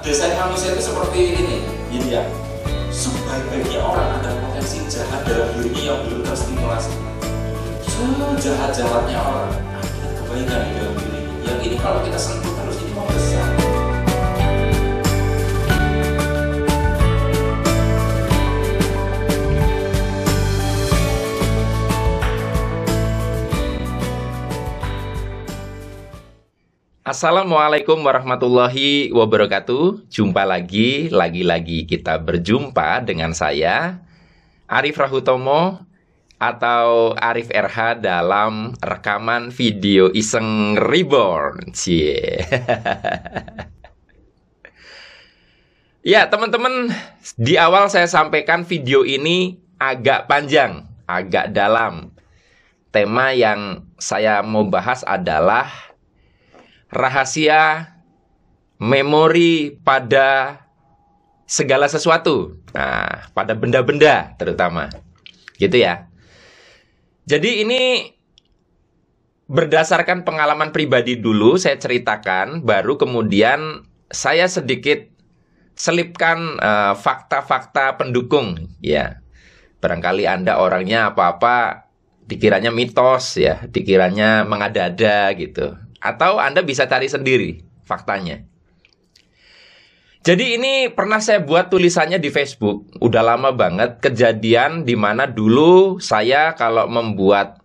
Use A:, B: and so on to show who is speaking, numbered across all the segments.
A: desain manusia itu seperti ini, ya. Sebaik-baiknya orang ada potensi jahat dalam dirinya yang belum terstimulasi. Sejahat-jahatnya orang ada kebaikan di dalam dirinya. Yang ini kalau kita sentuh terus ini mau besar.
B: Assalamualaikum warahmatullahi wabarakatuh. Jumpa lagi kita berjumpa dengan saya Arif Rahutomo atau Arif RH dalam rekaman video Iseng Reborn. Cie. Ya teman-teman, di awal saya sampaikan video ini agak panjang, agak dalam. Tema yang saya mau bahas adalah rahasia memori pada segala sesuatu. Nah, pada benda-benda terutama. Gitu ya. Jadi ini berdasarkan pengalaman pribadi dulu saya ceritakan, baru kemudian saya sedikit selipkan fakta-fakta pendukung ya. Barangkali Anda orangnya apa-apa dikiranya mitos ya, dikiranya mengada-ada gitu. Atau Anda bisa cari sendiri faktanya. Jadi ini pernah saya buat tulisannya di Facebook. Udah lama banget kejadian di mana dulu saya kalau membuat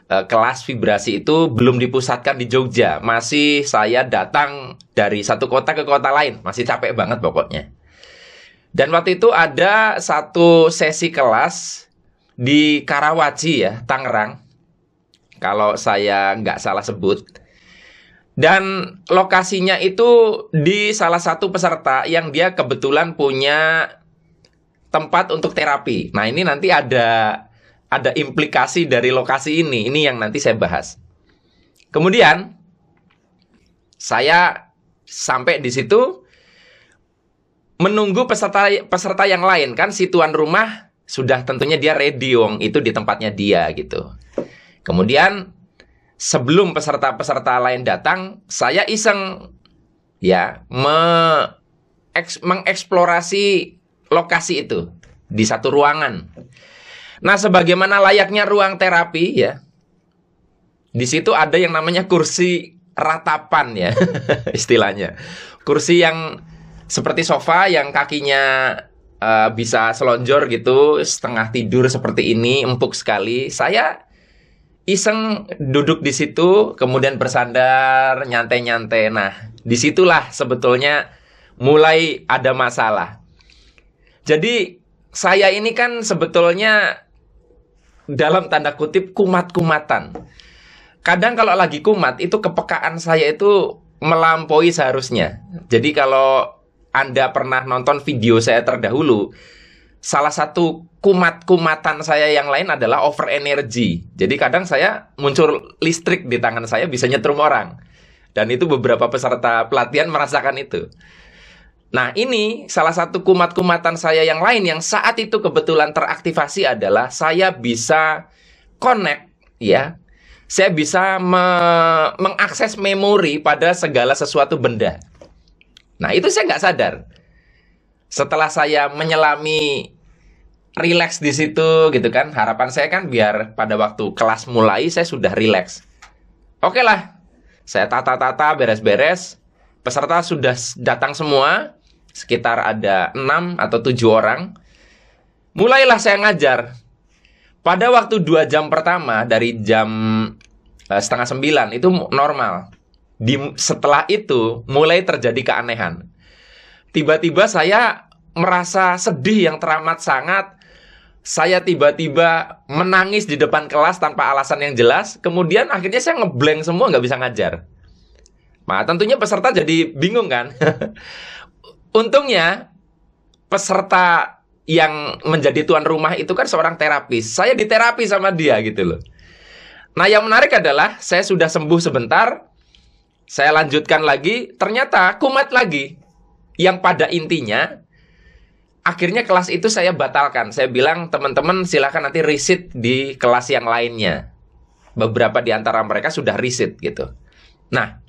B: kelas vibrasi itu belum dipusatkan di Jogja. Masih saya datang dari satu kota ke kota lain. Masih capek banget pokoknya. Dan waktu itu ada satu sesi kelas di Karawaci ya, Tangerang. Kalau saya nggak salah sebut. Dan lokasinya itu di salah satu peserta yang dia kebetulan punya tempat untuk terapi. Nah ini nanti ada implikasi dari lokasi ini. Ini yang nanti saya bahas. Kemudian saya sampai di situ menunggu peserta yang lain. Kan si tuan rumah sudah tentunya dia ready wong, itu di tempatnya dia gitu. Kemudian sebelum peserta-peserta lain datang, saya iseng ya mengeksplorasi lokasi itu di satu ruangan. Nah, sebagaimana layaknya ruang terapi ya, di situ ada yang namanya kursi ratapan ya, istilahnya. Kursi yang seperti sofa yang kakinya bisa selonjor gitu, setengah tidur seperti ini, empuk sekali. Saya iseng duduk di situ, kemudian bersandar, nyantai-nyantai. Nah, disitulah sebetulnya mulai ada masalah. Jadi, saya ini kan sebetulnya dalam tanda kutip kumat-kumatan. Kadang kalau lagi kumat, itu kepekaan saya itu melampaui seharusnya. Jadi, kalau Anda pernah nonton video saya terdahulu, salah satu kumat-kumatan saya yang lain adalah over energy. Jadi kadang saya muncul listrik di tangan saya bisa nyetrum orang. Dan itu beberapa peserta pelatihan merasakan itu. Nah ini salah satu kumat-kumatan saya yang lain yang saat itu kebetulan teraktivasi adalah saya bisa connect ya. Saya bisa mengakses memori pada segala sesuatu benda. Nah itu saya nggak sadar. Setelah saya menyelami rileks di situ gitu kan, harapan saya kan biar pada waktu kelas mulai saya sudah rileks. Oke lah, saya tata-tata beres-beres, peserta sudah datang semua, sekitar ada 6 atau 7 orang. Mulailah saya ngajar. Pada waktu 2 jam pertama dari jam 8:30 itu normal. Setelah itu mulai terjadi keanehan. Tiba-tiba saya merasa sedih yang teramat sangat. Saya tiba-tiba menangis di depan kelas tanpa alasan yang jelas. Kemudian akhirnya saya ngeblank semua, nggak bisa ngajar. Nah tentunya peserta jadi bingung kan. Untungnya peserta yang menjadi tuan rumah itu kan seorang terapis. Saya diterapi sama dia gitu loh. Nah yang menarik adalah saya sudah sembuh sebentar. Saya lanjutkan lagi, ternyata kumat lagi. Yang pada intinya akhirnya kelas itu saya batalkan. Saya bilang teman-teman silakan nanti resit di kelas yang lainnya. Beberapa di antara mereka sudah resit gitu. Nah,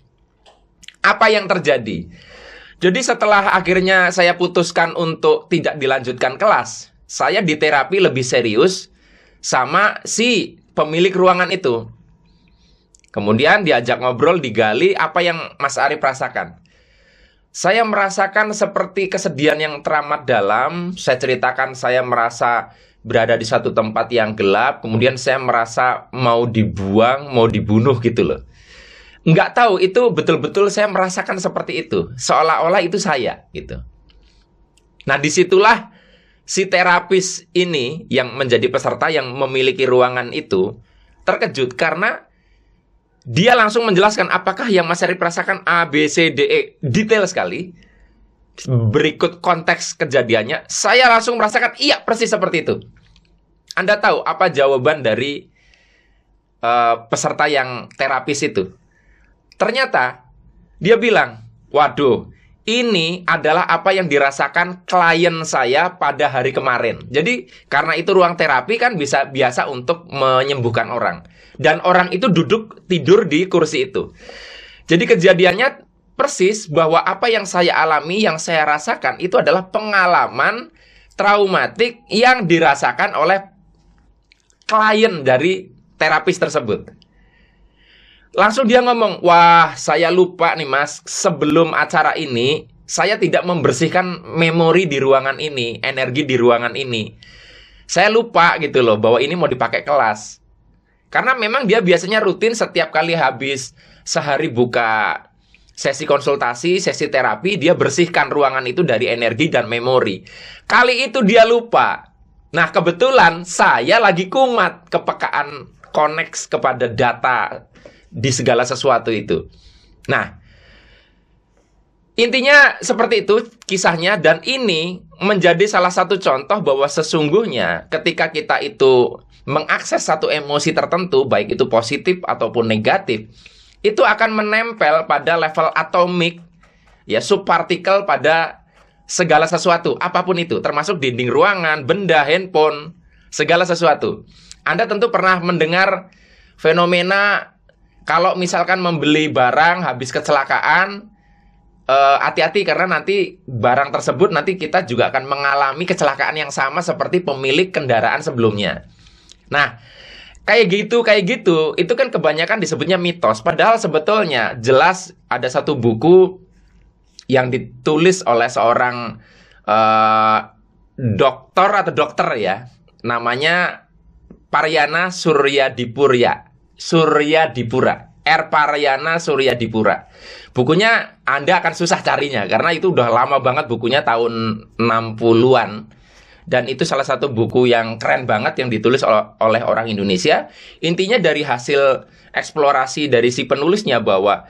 B: apa yang terjadi? Jadi setelah akhirnya saya putuskan untuk tidak dilanjutkan kelas, saya di terapi lebih serius sama si pemilik ruangan itu. Kemudian diajak ngobrol, digali apa yang Mas Arif rasakan. Saya merasakan seperti kesedihan yang teramat dalam. Saya ceritakan saya merasa berada di satu tempat yang gelap. Kemudian saya merasa mau dibuang, mau dibunuh gitu loh. Nggak tahu, itu betul-betul saya merasakan seperti itu. Seolah-olah itu saya gitu. Nah, disitulah si terapis ini yang menjadi peserta yang memiliki ruangan itu terkejut karena dia langsung menjelaskan apakah yang Mas Arif rasakan A, B, C, D, E. Detail sekali. Berikut konteks kejadiannya. Saya langsung merasakan, iya persis seperti itu. Anda tahu apa jawaban dari peserta yang terapis itu? Ternyata dia bilang, waduh, ini adalah apa yang dirasakan klien saya pada hari kemarin. Jadi karena itu ruang terapi kan bisa biasa untuk menyembuhkan orang. Dan orang itu duduk tidur di kursi itu. Jadi kejadiannya persis bahwa apa yang saya alami, yang saya rasakan itu adalah pengalaman traumatik yang dirasakan oleh klien dari terapis tersebut. Langsung dia ngomong, wah saya lupa nih Mas, sebelum acara ini saya tidak membersihkan memori di ruangan ini, energi di ruangan ini. Saya lupa gitu loh bahwa ini mau dipakai kelas. Karena memang dia biasanya rutin setiap kali habis sehari buka sesi konsultasi, sesi terapi, dia bersihkan ruangan itu dari energi dan memori. Kali itu dia lupa. Nah kebetulan saya lagi kumat, kepekaan connect kepada data di segala sesuatu itu. Nah, intinya seperti itu kisahnya, dan ini menjadi salah satu contoh bahwa sesungguhnya ketika kita itu mengakses satu emosi tertentu, baik itu positif ataupun negatif, itu akan menempel pada level atomik, ya, subpartikel pada segala sesuatu, apapun itu, termasuk dinding ruangan, benda, handphone, segala sesuatu. Anda tentu pernah mendengar fenomena kalau misalkan membeli barang habis kecelakaan, hati-hati karena nanti barang tersebut nanti kita juga akan mengalami kecelakaan yang sama seperti pemilik kendaraan sebelumnya. Nah, kayak gitu, itu kan kebanyakan disebutnya mitos. Padahal sebetulnya jelas ada satu buku yang ditulis oleh seorang dokter ya, namanya Paryana Suryadipura. Paryana Suryadipura. Bukunya Anda akan susah carinya karena itu udah lama banget, bukunya tahun 60-an. Dan itu salah satu buku yang keren banget yang ditulis oleh orang Indonesia. Intinya dari hasil eksplorasi dari si penulisnya bahwa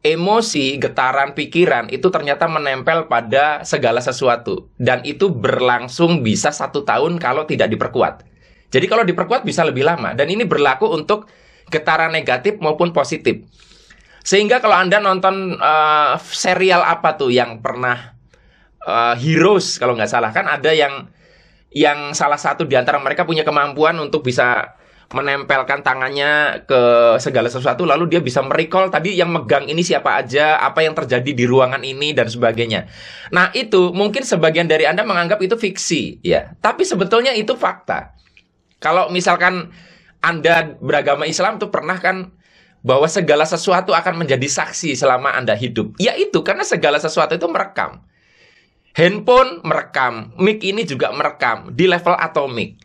B: emosi, getaran pikiran itu ternyata menempel pada segala sesuatu. Dan itu berlangsung bisa 1 tahun kalau tidak diperkuat. Jadi kalau diperkuat bisa lebih lama. Dan ini berlaku untuk getaran negatif maupun positif. Sehingga kalau Anda nonton serial apa tuh yang pernah Heroes kalau nggak salah, kan ada yang salah satu di antara mereka punya kemampuan untuk bisa menempelkan tangannya ke segala sesuatu, lalu dia bisa merecall tadi yang megang ini siapa aja, apa yang terjadi di ruangan ini dan sebagainya. Nah itu mungkin sebagian dari Anda menganggap itu fiksi, ya, tapi sebetulnya itu fakta. Kalau misalkan Anda beragama Islam tuh pernah kan bahwa segala sesuatu akan menjadi saksi selama Anda hidup. Ya itu karena segala sesuatu itu merekam. Handphone merekam, mic ini juga merekam di level atomik.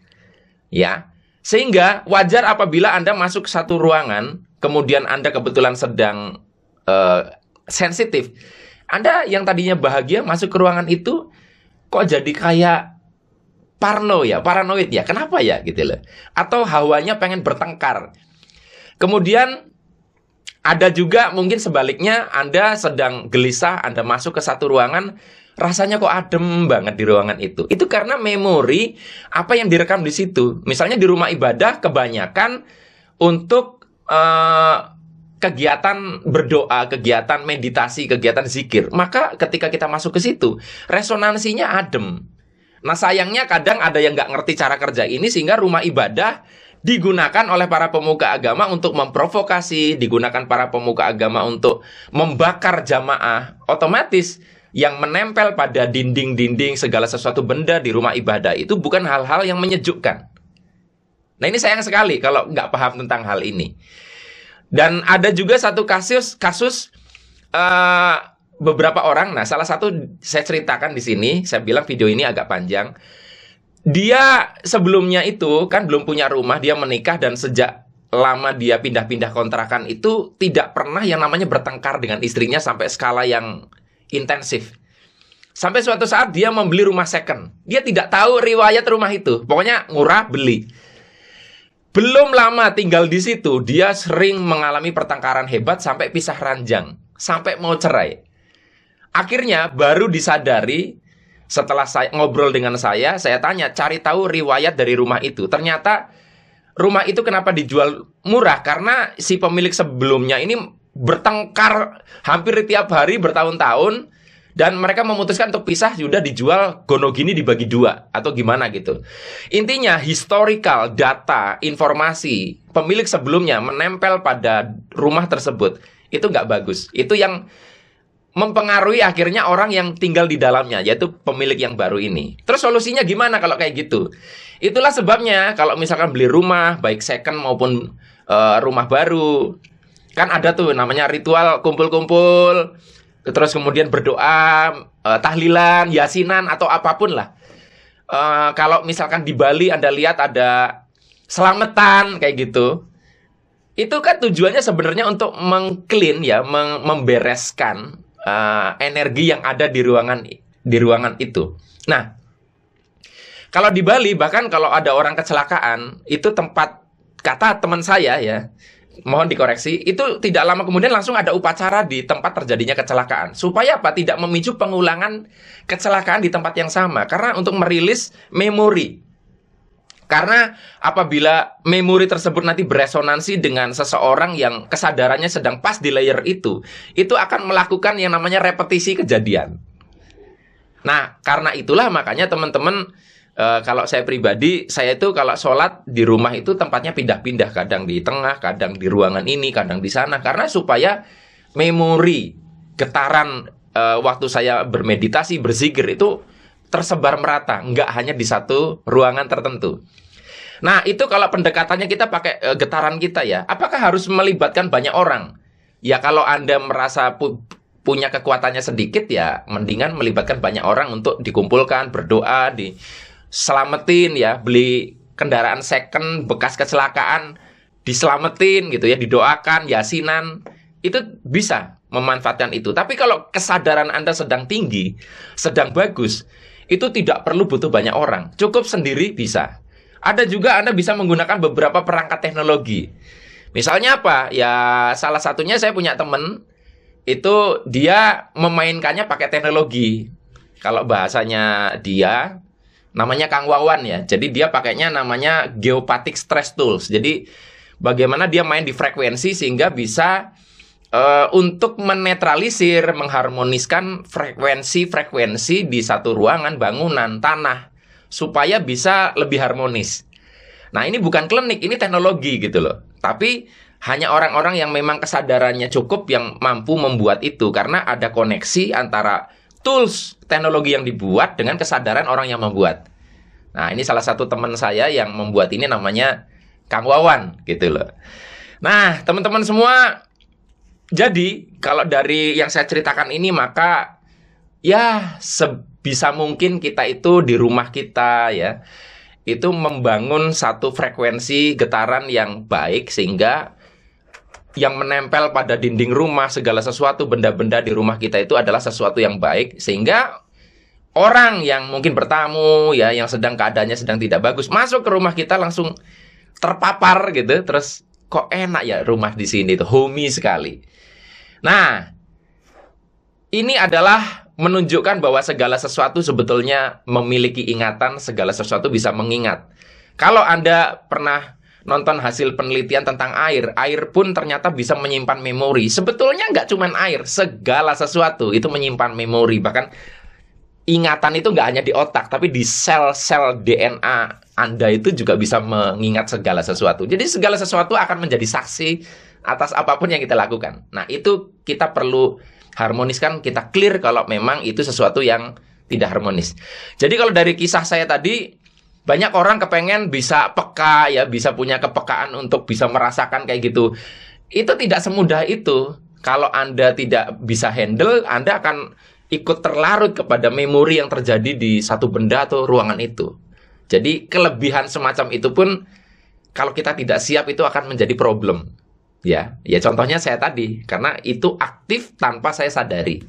B: Ya. Sehingga wajar apabila Anda masuk ke satu ruangan, kemudian Anda kebetulan sedang sensitif. Anda yang tadinya bahagia masuk ke ruangan itu kok jadi kayak paranoid ya. Kenapa ya gitu loh. Atau hawanya pengen bertengkar. Kemudian ada juga mungkin sebaliknya, Anda sedang gelisah, Anda masuk ke satu ruangan, rasanya kok adem banget di ruangan itu. Itu karena memori apa yang direkam di situ. Misalnya di rumah ibadah kebanyakan untuk kegiatan berdoa, kegiatan meditasi, kegiatan zikir. Maka ketika kita masuk ke situ, resonansinya adem. Nah sayangnya kadang ada yang nggak ngerti cara kerja ini sehingga rumah ibadah digunakan oleh para pemuka agama untuk memprovokasi, digunakan para pemuka agama untuk membakar jamaah. Otomatis yang menempel pada dinding-dinding segala sesuatu benda di rumah ibadah itu bukan hal-hal yang menyejukkan. Nah, ini sayang sekali kalau nggak paham tentang hal ini. Dan ada juga satu kasus beberapa orang. Nah, salah satu saya ceritakan di sini. Saya bilang video ini agak panjang. Dia sebelumnya itu kan belum punya rumah, dia menikah, dan sejak lama dia pindah-pindah kontrakan itu tidak pernah yang namanya bertengkar dengan istrinya sampai skala yang intensif. Sampai suatu saat dia membeli rumah second. Dia tidak tahu riwayat rumah itu. Pokoknya murah, beli. Belum lama tinggal di situ, dia sering mengalami pertengkaran hebat sampai pisah ranjang, sampai mau cerai. Akhirnya baru disadari setelah saya ngobrol dengan saya tanya, cari tahu riwayat dari rumah itu. Ternyata rumah itu kenapa dijual murah? Karena si pemilik sebelumnya ini bertengkar hampir tiap hari bertahun-tahun, dan mereka memutuskan untuk pisah, sudah dijual gono gini dibagi dua atau gimana gitu. Intinya historical data, informasi pemilik sebelumnya menempel pada rumah tersebut itu nggak bagus. Itu yang mempengaruhi akhirnya orang yang tinggal di dalamnya, yaitu pemilik yang baru ini. Terus solusinya gimana kalau kayak gitu? Itulah sebabnya kalau misalkan beli rumah, baik second maupun rumah baru, kan ada tuh namanya ritual kumpul-kumpul, terus kemudian berdoa, tahlilan, yasinan, atau apapun lah. Kalau misalkan di Bali Anda lihat ada selamatan kayak gitu, itu kan tujuannya sebenarnya untuk mengclean ya, membereskan energi yang ada di ruangan itu. Nah, kalau di Bali bahkan kalau ada orang kecelakaan, itu tempat, kata teman saya ya, mohon dikoreksi, itu tidak lama kemudian langsung ada upacara di tempat terjadinya kecelakaan. Supaya apa? Tidak memicu pengulangan kecelakaan di tempat yang sama. Karena untuk merilis memori. Karena apabila memori tersebut nanti beresonansi dengan seseorang yang kesadarannya sedang pas di layer itu akan melakukan yang namanya repetisi kejadian. Nah, karena itulah makanya teman-teman, kalau saya pribadi, saya itu kalau sholat di rumah itu tempatnya pindah-pindah. Kadang di tengah, kadang di ruangan ini, kadang di sana. Karena supaya memori, getaran waktu saya bermeditasi, berzikir itu tersebar merata, nggak hanya di satu ruangan tertentu. Nah, itu kalau pendekatannya kita pakai getaran kita ya. Apakah harus melibatkan banyak orang? Ya, kalau Anda merasa punya kekuatannya sedikit ya, mendingan melibatkan banyak orang untuk dikumpulkan, berdoa, diselamatin ya, beli kendaraan second bekas kecelakaan, diselamatin gitu ya, didoakan, yasinan. Itu bisa memanfaatkan itu. Tapi kalau kesadaran Anda sedang tinggi, sedang bagus, itu tidak perlu butuh banyak orang. Cukup sendiri bisa. Ada juga Anda bisa menggunakan beberapa perangkat teknologi. Misalnya apa? Ya salah satunya saya punya teman, itu dia memainkannya pakai teknologi. Kalau bahasanya dia, namanya Kang Wawan ya. Jadi dia pakainya namanya Geopathic Stress Tools. Jadi bagaimana dia main di frekuensi sehingga bisa untuk menetralisir, mengharmoniskan frekuensi di satu ruangan, bangunan, tanah, supaya bisa lebih harmonis. Nah, ini bukan klinik, ini teknologi gitu loh. Tapi hanya orang-orang yang memang kesadarannya cukup yang mampu membuat itu, karena ada koneksi antara tools teknologi yang dibuat dengan kesadaran orang yang membuat. Nah, ini salah satu teman saya yang membuat ini, namanya Kang Wawan gitu loh. Nah, teman-teman semua, jadi kalau dari yang saya ceritakan ini, maka ya sebisa mungkin kita itu di rumah kita ya, itu membangun satu frekuensi getaran yang baik, sehingga yang menempel pada dinding rumah, segala sesuatu, benda-benda di rumah kita itu adalah sesuatu yang baik, sehingga orang yang mungkin bertamu ya, yang sedang keadaannya sedang tidak bagus, masuk ke rumah kita langsung terpapar gitu, terus kok enak ya rumah di sini, itu homey sekali. Nah, ini adalah menunjukkan bahwa segala sesuatu sebetulnya memiliki ingatan, segala sesuatu bisa mengingat. Kalau Anda pernah nonton hasil penelitian tentang air, air pun ternyata bisa menyimpan memori. Sebetulnya nggak cuma air, segala sesuatu itu menyimpan memori. Bahkan ingatan itu nggak hanya di otak, tapi di sel-sel DNA Anda itu juga bisa mengingat segala sesuatu. Jadi segala sesuatu akan menjadi saksi atas apapun yang kita lakukan. Nah, itu kita perlu Harmonis kan kita clear kalau memang itu sesuatu yang tidak harmonis. Jadi kalau dari kisah saya tadi, banyak orang kepengen bisa peka ya, bisa punya kepekaan untuk bisa merasakan kayak gitu. Itu tidak semudah itu. Kalau Anda tidak bisa handle, Anda akan ikut terlarut kepada memori yang terjadi di satu benda atau ruangan itu. Jadi kelebihan semacam itu pun kalau kita tidak siap itu akan menjadi problem. Ya contohnya saya tadi, karena itu aktif tanpa saya sadari.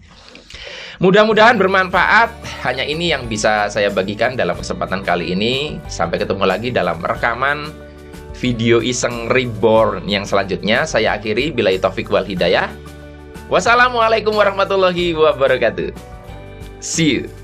B: Mudah-mudahan bermanfaat. Hanya ini yang bisa saya bagikan dalam kesempatan kali ini. Sampai ketemu lagi dalam rekaman video iseng reborn yang selanjutnya. Saya akhiri, billahi taufik wal hidayah. Wassalamualaikum warahmatullahi wabarakatuh. See you.